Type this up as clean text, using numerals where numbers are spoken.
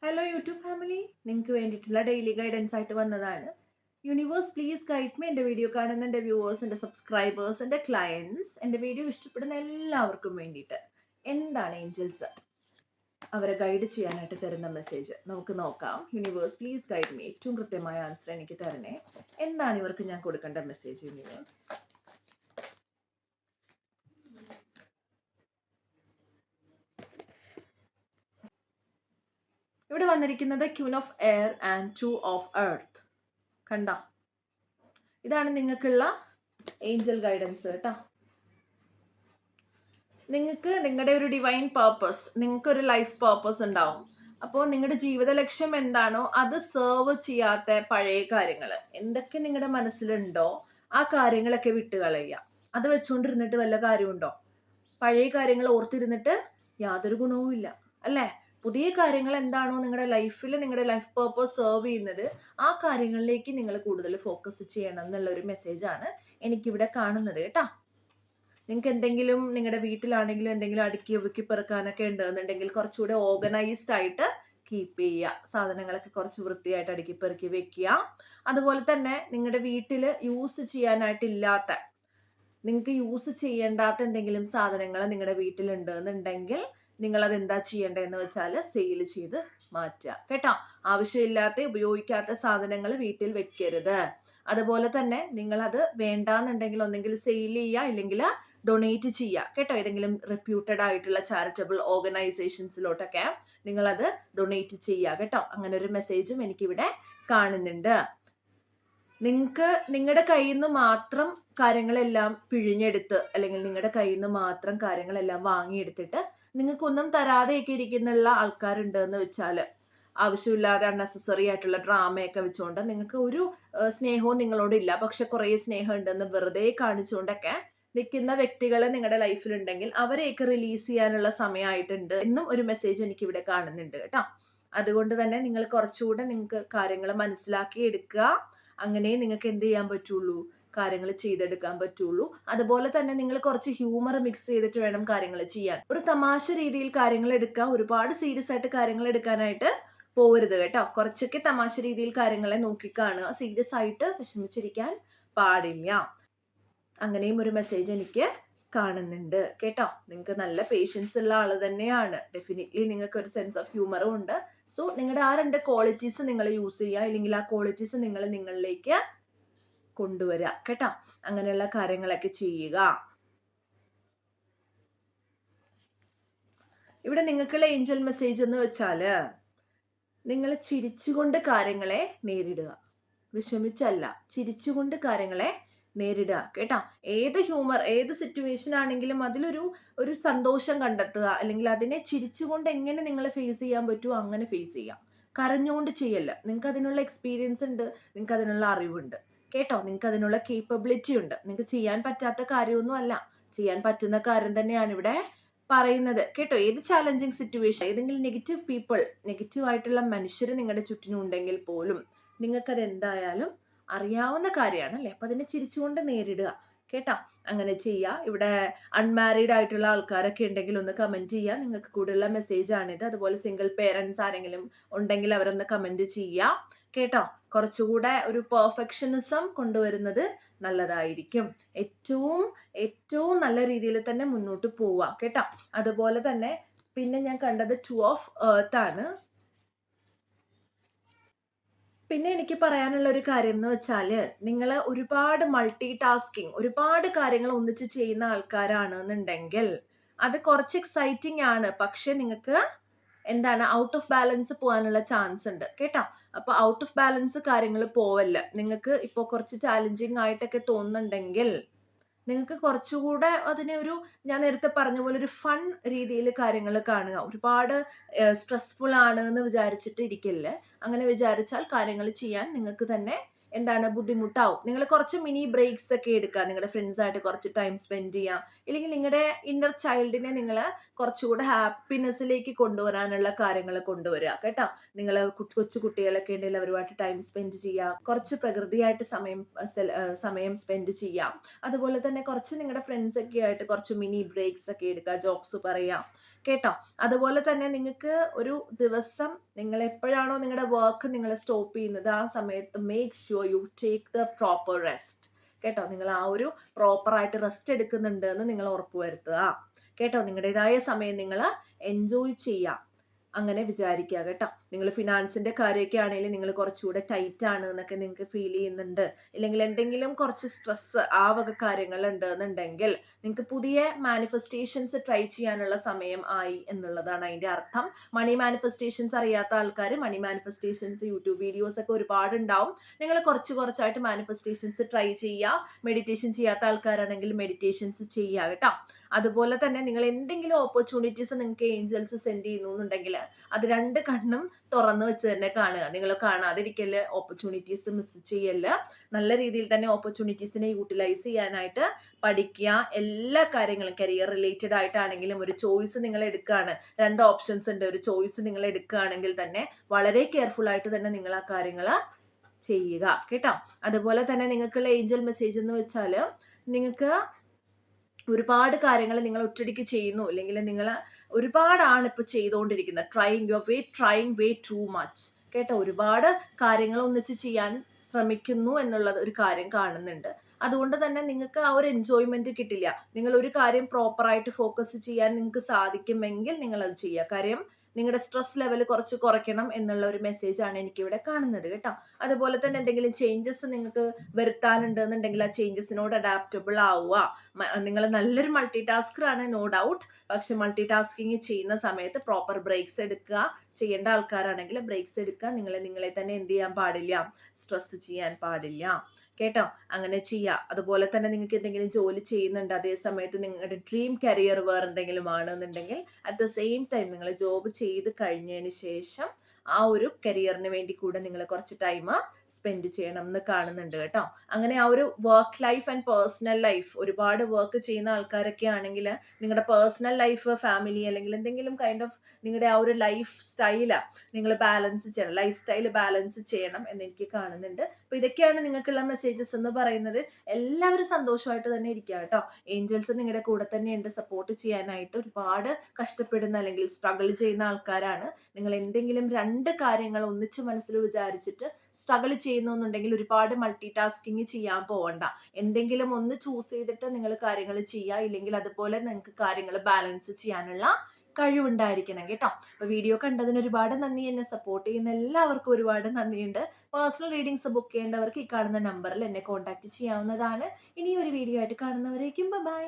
Hello YouTube family, നിങ്ങൾക്ക് വേണ്ടിയിട്ടുള്ള daily guidance ആയിട്ട് വന്നതാണ്. Universe please guide me. എൻ്റെ വീഡിയോ കാണുന്ന എൻ്റെ വ്യൂവേഴ്സ്, എൻ്റെ സബ്സ്ക്രൈബേഴ്സ്, എൻ്റെ ക്ലയൻസ്, എൻ്റെ വീഡിയോ ഇഷ്ടപ്പെടുന്ന എല്ലാവർക്കും വേണ്ടിയിട്ട് എന്താണ് ഏഞ്ചൽസ് അവരെ ഗൈഡ് ചെയ്യാനായിട്ട് തരുന്ന മെസ്സേജ് നമുക്ക് നോക്കാം. Universe please guide me. ഏറ്റവും കൃത്യമായ ആൻസർ എനിക്ക് തരണേ. എന്താണ് ഇവർക്ക് ഞാൻ കൊടുക്കേണ്ട മെസ്സേജ് യൂണിവേഴ്സ്? ഇവിടെ വന്നിരിക്കുന്നത് queen of air and two of earth. കണ്ട, ഇതാണ് നിങ്ങൾക്കുള്ള ഏഞ്ചൽ ഗൈഡൻസ് കേട്ടോ. നിങ്ങൾക്ക് നിങ്ങളുടെ ഒരു ഡിവൈൻ പേർപ്പസ്, നിങ്ങൾക്കൊരു ലൈഫ് പേർപ്പസ് ഉണ്ടാവും. അപ്പോൾ നിങ്ങളുടെ ജീവിത ലക്ഷ്യം എന്താണോ അത് സെർവ് ചെയ്യാത്ത പഴയ കാര്യങ്ങൾ എന്തൊക്കെ നിങ്ങളുടെ മനസ്സിലുണ്ടോ ആ കാര്യങ്ങളൊക്കെ വിട്ടുകളയുക. അത് വെച്ചുകൊണ്ടിരുന്നിട്ട് വല്ല കാര്യമുണ്ടോ? പഴയ കാര്യങ്ങൾ ഓർത്തിരുന്നിട്ട് യാതൊരു ഗുണവും ഇല്ല, അല്ലേ? പുതിയ കാര്യങ്ങൾ എന്താണോ നിങ്ങളുടെ ലൈഫിൽ നിങ്ങളുടെ ലൈഫ് പേർപ്പസ് സെർവ് ചെയ്യുന്നത് ആ കാര്യങ്ങളിലേക്ക് നിങ്ങൾ കൂടുതൽ ഫോക്കസ് ചെയ്യണം എന്നുള്ള ഒരു മെസ്സേജാണ് എനിക്കിവിടെ കാണുന്നത് കേട്ടോ. നിങ്ങൾക്ക് എന്തെങ്കിലും നിങ്ങളുടെ വീട്ടിലാണെങ്കിലും എന്തെങ്കിലും അടുക്കി ഒതുക്കി പെറുക്കാനൊക്കെ ഉണ്ടെന്നുണ്ടെങ്കിൽ കുറച്ചുകൂടെ ഓർഗനൈസ്ഡ് ആയിട്ട് കീപ്പ് ചെയ്യുക. സാധനങ്ങളൊക്കെ കുറച്ച് വൃത്തിയായിട്ട് അടുക്കി പെറുക്കി വെക്കുക. അതുപോലെ തന്നെ നിങ്ങളുടെ വീട്ടിൽ യൂസ് ചെയ്യാനായിട്ടില്ലാത്ത, നിങ്ങൾക്ക് യൂസ് ചെയ്യേണ്ടാത്ത എന്തെങ്കിലും സാധനങ്ങൾ നിങ്ങളുടെ വീട്ടിലുണ്ട് എന്നുണ്ടെങ്കിൽ നിങ്ങളത് എന്താ ചെയ്യേണ്ടതെന്ന് വെച്ചാൽ സെയിൽ ചെയ്ത് മാറ്റുക കേട്ടോ. ആവശ്യമില്ലാത്ത ഉപയോഗിക്കാത്ത സാധനങ്ങൾ വീട്ടിൽ വെക്കരുത്. അതുപോലെ തന്നെ നിങ്ങളത് വേണ്ടാന്നുണ്ടെങ്കിൽ ഒന്നെങ്കിൽ സെയിൽ ചെയ്യുക, ഇല്ലെങ്കിൽ ഡൊണേറ്റ് ചെയ്യുക കേട്ടോ. ഏതെങ്കിലും റെപ്യൂട്ടഡ് ആയിട്ടുള്ള ചാരിറ്റബിൾ ഓർഗനൈസേഷൻസിലോട്ടൊക്കെ നിങ്ങളത് ഡൊണേറ്റ് ചെയ്യുക കേട്ടോ. അങ്ങനെ ഒരു മെസ്സേജും എനിക്കിവിടെ കാണുന്നുണ്ട്. നിങ്ങൾക്ക് നിങ്ങളുടെ കയ്യിൽ നിന്ന് മാത്രം കാര്യങ്ങളെല്ലാം പിഴിഞ്ഞെടുത്ത്, അല്ലെങ്കിൽ നിങ്ങളുടെ കയ്യിൽ നിന്ന് മാത്രം കാര്യങ്ങളെല്ലാം വാങ്ങിയെടുത്തിട്ട് നിങ്ങൾക്കൊന്നും തരാതെയൊക്കെ ഇരിക്കുന്നുള്ള ആൾക്കാരുണ്ട് എന്ന് വെച്ചാൽ, ആവശ്യമില്ലാതെ അൺനെസസറി ആയിട്ടുള്ള ഡ്രാമയൊക്കെ വെച്ചുകൊണ്ട് നിങ്ങൾക്ക് ഒരു സ്നേഹവും നിങ്ങളോടില്ല, പക്ഷെ കുറേ സ്നേഹം ഉണ്ടെന്ന് വെറുതെ കാണിച്ചുകൊണ്ടൊക്കെ നിൽക്കുന്ന വ്യക്തികൾ നിങ്ങളുടെ ലൈഫിലുണ്ടെങ്കിൽ അവരെയൊക്കെ റിലീസ് ചെയ്യാനുള്ള സമയമായിട്ടുണ്ട് എന്നും ഒരു മെസ്സേജ് എനിക്കിവിടെ കാണുന്നുണ്ട് കേട്ടോ. അതുകൊണ്ട് തന്നെ നിങ്ങൾ കുറച്ചുകൂടെ നിങ്ങൾക്ക് കാര്യങ്ങൾ മനസ്സിലാക്കി എടുക്കുക. അങ്ങനെ നിങ്ങൾക്ക് എന്ത് ചെയ്യാൻ പറ്റുള്ളൂ? കാര്യങ്ങൾ ചെയ്തെടുക്കാൻ പറ്റുള്ളൂ. അതുപോലെ തന്നെ നിങ്ങൾ കുറച്ച് ഹ്യൂമർ മിക്സ് ചെയ്തിട്ട് വേണം കാര്യങ്ങൾ ചെയ്യാൻ. ഒരു തമാശ രീതിയിൽ കാര്യങ്ങൾ എടുക്കുക. ഒരുപാട് സീരിയസ് ആയിട്ട് കാര്യങ്ങൾ എടുക്കാനായിട്ട് പോകരുത് കേട്ടോ. കുറച്ചൊക്കെ തമാശ രീതിയിൽ കാര്യങ്ങളെ നോക്കിക്കാണുക. സീരിയസ് ആയിട്ട് വിഷമിച്ചിരിക്കാൻ പാടില്ല. അങ്ങനെയും ഒരു മെസ്സേജ് എനിക്ക് കാണുന്നുണ്ട് കേട്ടോ. നിങ്ങൾക്ക് നല്ല പേഷ്യൻസ് ഉള്ള ആൾ തന്നെയാണ്. ഡെഫിനറ്റ്ലി നിങ്ങൾക്ക് ഒരു സെൻസ് ഓഫ് ഹ്യൂമറും ഉണ്ട്. സോ നിങ്ങളുടെ ആ രണ്ട് ക്വാളിറ്റീസ് നിങ്ങൾ യൂസ് ചെയ്യുക, ഇല്ലെങ്കിൽ ആ ക്വാളിറ്റീസ് നിങ്ങൾ നിങ്ങളിലേക്ക് കൊണ്ടുവരിക കേട്ടോ. അങ്ങനെയുള്ള കാര്യങ്ങളൊക്കെ ചെയ്യുക. ഇവിടെ നിങ്ങൾക്കുള്ള ഏഞ്ചൽ മെസ്സേജ് എന്ന് വെച്ചാൽ, നിങ്ങൾ ചിരിച്ചുകൊണ്ട് കാര്യങ്ങളെ നേരിടുക. വിഷമിച്ചല്ല, ചിരിച്ചുകൊണ്ട് കാര്യങ്ങളെ നേരിടുക കേട്ടോ. ഏത് ഹ്യൂമർ, ഏത് സിറ്റുവേഷൻ ആണെങ്കിലും അതിലൊരു സന്തോഷം കണ്ടെത്തുക, അല്ലെങ്കിൽ അതിനെ ചിരിച്ചുകൊണ്ട് എങ്ങനെ നിങ്ങൾ ഫേസ് ചെയ്യാൻ പറ്റുമോ അങ്ങനെ ഫേസ് ചെയ്യാം. കരഞ്ഞുകൊണ്ട് ചെയ്യല്ല. നിങ്ങൾക്ക് അതിനുള്ള എക്സ്പീരിയൻസ് ഉണ്ട്, നിങ്ങൾക്ക് അതിനുള്ള അറിവുണ്ട് കേട്ടോ. നിങ്ങൾക്ക് അതിനുള്ള കേപ്പബിലിറ്റി ഉണ്ട്. നിങ്ങൾക്ക് ചെയ്യാൻ പറ്റാത്ത കാര്യമൊന്നും അല്ല, ചെയ്യാൻ പറ്റുന്ന കാര്യം തന്നെയാണ് ഇവിടെ പറയുന്നത് കേട്ടോ. ഏത് ചാലഞ്ചിങ് സിറ്റുവേഷൻ, ഏതെങ്കിലും നെഗറ്റീവ് പീപ്പിൾ, നെഗറ്റീവ് ആയിട്ടുള്ള മനുഷ്യർ നിങ്ങളുടെ ചുറ്റിനും ഉണ്ടെങ്കിൽ പോലും നിങ്ങൾക്കത് എന്തായാലും അറിയാവുന്ന കാര്യമാണ് അല്ലേ. അപ്പം അതിനെ ചിരിച്ചുകൊണ്ട് നേരിടുക കേട്ടോ. അങ്ങനെ ചെയ്യുക. ഇവിടെ അൺമാരീഡ് ആയിട്ടുള്ള ആൾക്കാരൊക്കെ ഉണ്ടെങ്കിൽ ഒന്ന് കമൻറ്റ് ചെയ്യുക. നിങ്ങൾക്ക് കൂടുതലുള്ള മെസ്സേജാണിത്. അതുപോലെ സിംഗിൾ പേരൻസ് ആരെങ്കിലും ഉണ്ടെങ്കിൽ അവരൊന്ന് കമൻറ്റ് ചെയ്യുക കേട്ടോ. കുറച്ചുകൂടെ ഒരു പെർഫെക്ഷനിസം കൊണ്ടുവരുന്നത് നല്ലതായിരിക്കും. ഏറ്റവും ഏറ്റവും നല്ല രീതിയിൽ തന്നെ മുന്നോട്ട് പോവുക കേട്ടോ. അതുപോലെ തന്നെ പിന്നെ ഞാൻ കണ്ടത് 2 ഓഫ് എർത്ത് ആണ്. പിന്നെ എനിക്ക് പറയാനുള്ള ഒരു കാര്യം എന്ന് വെച്ചാൽ, നിങ്ങൾ ഒരുപാട് മൾട്ടി ടാസ്കിങ്, ഒരുപാട് കാര്യങ്ങൾ ഒന്നിച്ച് ചെയ്യുന്ന ആൾക്കാരാണെന്നുണ്ടെങ്കിൽ അത് കുറച്ച് എക്സൈറ്റിംഗ് ആണ്. പക്ഷെ നിങ്ങൾക്ക് എന്താണ് ഔട്ട് ഓഫ് ബാലൻസ് പോകാനുള്ള ചാൻസ് ഉണ്ട് കേട്ടോ. അപ്പോൾ ഔട്ട് ഓഫ് ബാലൻസ് കാര്യങ്ങൾ പോവല്ല. നിങ്ങൾക്ക് ഇപ്പോൾ കുറച്ച് ചാലഞ്ചിങ് ആയിട്ടൊക്കെ തോന്നുന്നുണ്ടെങ്കിൽ നിങ്ങൾക്ക് കുറച്ചുകൂടെ അതിനെ ഞാൻ നേരത്തെ പറഞ്ഞ പോലെ ഒരു ഫൺ രീതിയിൽ കാര്യങ്ങൾ കാണുക. ഒരുപാട് സ്ട്രെസ്ഫുൾ ആണ് എന്ന് വിചാരിച്ചിട്ട് ഇരിക്കില്ലേ. അങ്ങനെ വിചാരിച്ചാൽ കാര്യങ്ങൾ ചെയ്യാൻ നിങ്ങൾക്ക് തന്നെ ബുദ്ധിമുട്ടാവും. നിങ്ങൾ കുറച്ച് മിനി ബ്രേക്സ് ഒക്കെ എടുക്കുക. നിങ്ങളുടെ ഫ്രണ്ട്സായിട്ട് കുറച്ച് ടൈം സ്പെൻഡ് ചെയ്യുക, ഇല്ലെങ്കിൽ നിങ്ങളുടെ ഇന്നർ ചൈൽഡിനെ നിങ്ങൾ കുറച്ചുകൂടെ ഹാപ്പിനെസ്സിലേക്ക് കൊണ്ടുവരാനുള്ള കാര്യങ്ങൾ കൊണ്ടുവരിക കേട്ടോ. നിങ്ങൾ കൊച്ചു കുട്ടികളൊക്കെ ഉണ്ടെങ്കിൽ അവരുമായിട്ട് ടൈം സ്പെൻഡ് ചെയ്യുക, കുറച്ച് പ്രകൃതിയായിട്ട് സമയം സ്പെൻഡ് ചെയ്യാം. അതുപോലെ തന്നെ കുറച്ച് നിങ്ങളുടെ ഫ്രണ്ട്സൊക്കെ ആയിട്ട് കുറച്ച് മിനി ബ്രേക്സ് ഒക്കെ എടുക്കുക, ജോക്സ് പറയാം കേട്ടോ. അതുപോലെ തന്നെ നിങ്ങൾക്ക് ഒരു ദിവസം നിങ്ങൾ എപ്പോഴാണോ നിങ്ങളുടെ വർക്ക് നിങ്ങൾ സ്റ്റോപ്പ് ചെയ്യുന്നത് ആ സമയത്ത് make sure you take the proper rest. കേട്ടോ, നിങ്ങൾ ആ ഒരു പ്രോപ്പറായിട്ട് റെസ്റ്റ് എടുക്കുന്നുണ്ട് എന്ന് നിങ്ങൾ ഉറപ്പുവരുത്തുക. കേട്ടോ, നിങ്ങളുടേതായ സമയം നിങ്ങൾ എൻജോയ് ചെയ്യുക. അങ്ങനെ വിചാരിക്കുക കേട്ടോ. നിങ്ങൾ ഫിനാൻസിന്റെ കാര്യമൊക്കെ ആണെങ്കിലും നിങ്ങൾ കുറച്ചുകൂടെ ടൈറ്റ് ആണ് എന്നൊക്കെ നിങ്ങൾക്ക് ഫീൽ ചെയ്യുന്നുണ്ട്, ഇല്ലെങ്കിൽ എന്തെങ്കിലും കുറച്ച് സ്ട്രെസ് ആ വക കാര്യങ്ങൾ ഉണ്ടെന്നുണ്ടെങ്കിൽ നിങ്ങൾക്ക് പുതിയ മാനിഫെസ്റ്റേഷൻസ് ട്രൈ ചെയ്യാനുള്ള സമയം ആയി എന്നുള്ളതാണ് അതിന്റെ അർത്ഥം. മണി മാനിഫെസ്റ്റേഷൻസ് അറിയാത്ത ആൾക്കാർ മണി മാനിഫെസ്റ്റേഷൻസ് യൂട്യൂബ് വീഡിയോസ് ഒക്കെ ഒരുപാടുണ്ടാവും. നിങ്ങൾ കുറച്ചായിട്ട് മാനിഫെസ്റ്റേഷൻസ് ട്രൈ ചെയ്യുക. മെഡിറ്റേഷൻ ചെയ്യാത്ത ആൾക്കാരാണെങ്കിൽ മെഡിറ്റേഷൻസ് ചെയ്യുക കേട്ടോ. അതുപോലെ തന്നെ നിങ്ങൾ എന്തെങ്കിലും ഓപ്പർച്യൂണിറ്റീസ് നിങ്ങൾക്ക് ഏഞ്ചൽസ് സെൻഡ് ചെയ്യുന്നു എന്നുണ്ടെങ്കിൽ അത് 2 കണ്ണും തുറന്നു വെച്ച് തന്നെ കാണുക. നിങ്ങൾ കാണാതിരിക്കല്, ഓപ്പർച്യൂണിറ്റീസ് മിസ് ചെയ്യല്ല. നല്ല രീതിയിൽ തന്നെ ഓപ്പർച്യൂണിറ്റീസിനെ യൂട്ടിലൈസ് ചെയ്യാനായിട്ട് പഠിക്കുക. എല്ലാ കാര്യങ്ങളും കരിയർ റിലേറ്റഡ് ആയിട്ടാണെങ്കിലും ഒരു ചോയ്സ് നിങ്ങൾ എടുക്കുകയാണ്, 2 ഓപ്ഷൻസ് ഉണ്ട്, ഒരു ചോയ്സ് നിങ്ങൾ എടുക്കുകയാണെങ്കിൽ തന്നെ വളരെ കെയർഫുൾ ആയിട്ട് തന്നെ നിങ്ങൾ ആ കാര്യങ്ങൾ ചെയ്യുക കേട്ടോ. അതുപോലെ തന്നെ നിങ്ങൾക്കുള്ള ഏഞ്ചൽ മെസ്സേജ് എന്ന് വെച്ചാൽ നിങ്ങൾക്ക് ഒരുപാട് കാര്യങ്ങൾ നിങ്ങൾ ഒറ്റയടിക്ക് ചെയ്യുന്നു, അല്ലെങ്കിൽ നിങ്ങൾ ഒരുപാടാണ് ഇപ്പോൾ ചെയ്തുകൊണ്ടിരിക്കുന്നത്. ട്രൈങ് വേ ടു മച്ച് കേട്ടോ. ഒരുപാട് കാര്യങ്ങൾ ഒന്നിച്ച് ചെയ്യാൻ ശ്രമിക്കുന്നു എന്നുള്ളത് ഒരു കാര്യം കാണുന്നുണ്ട്. അതുകൊണ്ട് തന്നെ നിങ്ങൾക്ക് ആ ഒരു എൻജോയ്മെന്റ് കിട്ടില്ല. നിങ്ങൾ ഒരു കാര്യം പ്രോപ്പറായിട്ട് ഫോക്കസ് ചെയ്യാൻ നിങ്ങൾക്ക് സാധിക്കുമെങ്കിൽ നിങ്ങൾ അത് ചെയ്യുക. കാര്യം നിങ്ങളുടെ സ്ട്രെസ് ലെവൽ കുറച്ച് കുറയ്ക്കണം എന്നുള്ള ഒരു മെസ്സേജ് ആണ് എനിക്കിവിടെ കാണുന്നത് കേട്ടോ. അതുപോലെ തന്നെ എന്തെങ്കിലും ചേഞ്ചസ് നിങ്ങൾക്ക് വരുത്താനുണ്ട് എന്നുണ്ടെങ്കിൽ ആ ചേഞ്ചസിനോട് അഡാപ്റ്റബിൾ ആവുക. നിങ്ങൾ നല്ലൊരു മൾട്ടി ടാസ്കർ ആണ്, നോ ഡൗട്ട്. പക്ഷെ മൾട്ടി ടാസ്കിങ് ചെയ്യുന്ന സമയത്ത് പ്രോപ്പർ ബ്രേക്സ് എടുക്കുക. ചെയ്യേണ്ട ആൾക്കാരാണെങ്കിൽ ബ്രേക്സ് എടുക്കുക. നിങ്ങളെ തന്നെ എന്ത് ചെയ്യാൻ പാടില്ല, സ്ട്രെസ് ചെയ്യാൻ പാടില്ല കേട്ടോ. അങ്ങനെ ചെയ്യുക. അതുപോലെ തന്നെ നിങ്ങൾക്ക് എന്തെങ്കിലും ജോലി ചെയ്യുന്നുണ്ട്, അതേ സമയത്ത് നിങ്ങളുടെ ഡ്രീം കരിയർ വേറെ എന്തെങ്കിലും ആണെന്നുണ്ടെങ്കിൽ അറ്റ് ദ സെയിം ടൈം നിങ്ങൾ ജോബ് ചെയ്ത് കഴിഞ്ഞതിന് ശേഷം ആ ഒരു കരിയറിന് വേണ്ടി കൂടെ നിങ്ങൾ കുറച്ച് ടൈം സ്പെൻഡ് ചെയ്യണം എന്ന് കാണുന്നുണ്ട് കേട്ടോ. അങ്ങനെ ആ ഒരു work life and personal life, ഒരുപാട് വർക്ക് ചെയ്യുന്ന ആൾക്കാരൊക്കെ ആണെങ്കിൽ നിങ്ങളുടെ പേഴ്സണൽ ലൈഫ്, ഫാമിലി, അല്ലെങ്കിൽ എന്തെങ്കിലും കൈൻഡ് ഓഫ് നിങ്ങളുടെ ആ ഒരു ലൈഫ് സ്റ്റൈല് നിങ്ങൾ ബാലൻസ് ചെയ്യണം, ലൈഫ് സ്റ്റൈൽ ബാലൻസ് ചെയ്യണം എന്ന് എനിക്ക് കാണുന്നുണ്ട്. അപ്പോൾ ഇതൊക്കെയാണ് നിങ്ങൾക്കുള്ള മെസ്സേജസ് എന്ന് പറയുന്നത്. എല്ലാവരും സന്തോഷമായിട്ട് തന്നെ ഇരിക്കുക കേട്ടോ. ഏഞ്ചൽസ് നിങ്ങളുടെ കൂടെ തന്നെയുണ്ട്, സപ്പോർട്ട് ചെയ്യാനായിട്ട്. ഒരുപാട് കഷ്ടപ്പെടുന്ന അല്ലെങ്കിൽ സ്ട്രഗിൾ ചെയ്യുന്ന ആൾക്കാരാണ്. നിങ്ങൾ എന്തെങ്കിലും 2 കാര്യങ്ങൾ ഒന്നിച്ച് മനസ്സിൽ വിചാരിച്ചിട്ട് സ്ട്രഗിൾ ചെയ്യുന്നുണ്ടെങ്കിൽ ഒരുപാട് മൾട്ടി ടാസ്കിങ് ചെയ്യാൻ പോകണ്ട. എന്തെങ്കിലും ഒന്ന് ചൂസ് ചെയ്തിട്ട് നിങ്ങൾ കാര്യങ്ങൾ ചെയ്യുക. ഇല്ലെങ്കിൽ അതുപോലെ നിങ്ങൾക്ക് കാര്യങ്ങൾ ബാലൻസ് ചെയ്യാനുള്ള കഴിവുണ്ടായിരിക്കണം കേട്ടോ. അപ്പൊ വീഡിയോ കണ്ടതിന് ഒരുപാട് നന്ദി. എന്നെ സപ്പോർട്ട് ചെയ്യുന്ന എല്ലാവർക്കും ഒരുപാട് നന്ദിയുണ്ട്. പേഴ്സണൽ റീഡിങ്സ് ബുക്ക് ചെയ്യേണ്ടവർക്ക് ഈ കാണുന്ന നമ്പറിൽ എന്നെ കോൺടാക്ട് ചെയ്യാവുന്നതാണ്. ഇനി ഒരു വീഡിയോ ആയിട്ട് കാണുന്നവരേക്കും ബൈ.